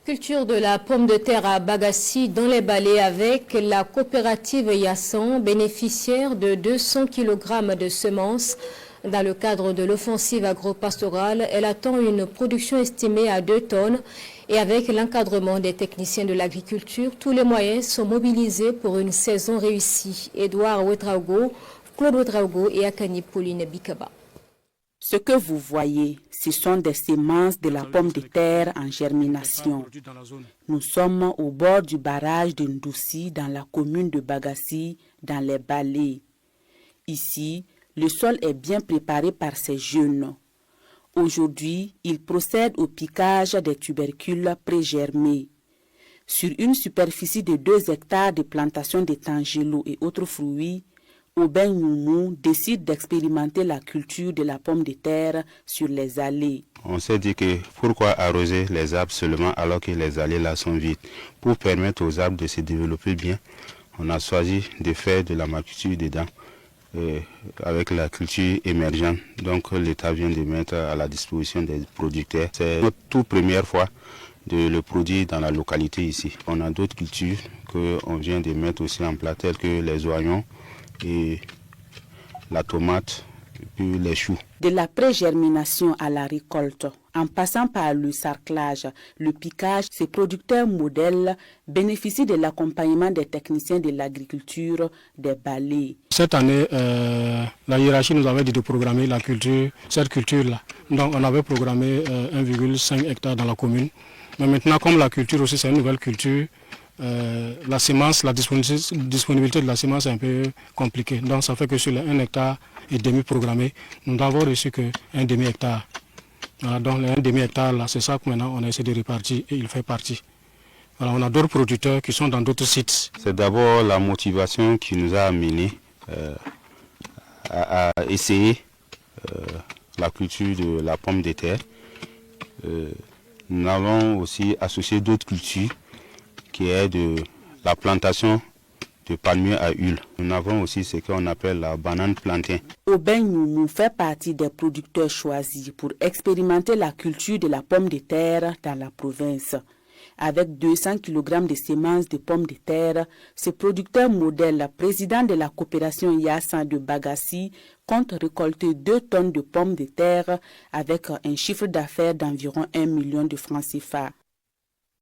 Culture de la pomme de terre à Bagassi dans les Balais avec la coopérative Yassan, bénéficiaire de 200 kg de semences. Dans le cadre de l'offensive agro-pastorale, elle attend une production estimée à 2 tonnes et avec l'encadrement des techniciens de l'agriculture, tous les moyens sont mobilisés pour une saison réussie. Edouard Ouedraogo, Claude Ouedraogo et Akani Pauline Bikaba. Ce que vous voyez, ce sont des semences de la pomme de terre en germination. Nous sommes au bord du barrage de Ndoussi dans la commune de Bagassi, dans les Balais. Ici, le sol est bien préparé par ces jeunes. Aujourd'hui, ils procèdent au piquage des tubercules pré-germés. Sur une superficie de 2 hectares de plantation de tangelo et autres fruits, Aubin Noumou décide d'expérimenter la culture de la pomme de terre sur les allées. On s'est dit que pourquoi arroser les arbres seulement alors que les allées là sont vides. Pour permettre aux arbres de se développer bien, on a choisi de faire de la maculture dedans avec la culture émergente. Donc l'État vient de mettre à la disposition des producteurs. C'est notre toute première fois de le produire dans la localité ici. On a d'autres cultures qu'on vient de mettre aussi en place, telles que les oignons et la tomate, puis les choux. De la pré-germination à la récolte, en passant par le sarclage, le piquage, ces producteurs modèles bénéficient de l'accompagnement des techniciens de l'agriculture des Balais. Cette année, la hiérarchie nous avait dit de programmer la culture, cette culture-là. Donc on avait programmé 1,5 hectare dans la commune. Mais maintenant, comme la culture aussi, c'est une nouvelle culture, la semence, la disponibilité de la semence est un peu compliquée. Donc ça fait que sur les 1 hectare et demi programmé, nous n'avons reçu que 1 demi-hectare. Voilà, donc les 1 demi-hectare, là, c'est ça que maintenant on a essayé de répartir et il fait partie. Voilà, on a d'autres producteurs qui sont dans d'autres sites. C'est d'abord la motivation qui nous a amenés à essayer la culture de la pomme de terre. Nous avons aussi associé d'autres cultures qui est de la plantation de palmiers à huile. Nous avons aussi ce qu'on appelle la banane plantain. Aubin Noumou fait partie des producteurs choisis pour expérimenter la culture de la pomme de terre dans la province. Avec 200 kg de semences de pommes de terre, ce producteur modèle, président de la coopération Yassan de Bagassi, compte récolter 2 tonnes de pommes de terre avec un chiffre d'affaires d'environ 1 million de francs CFA.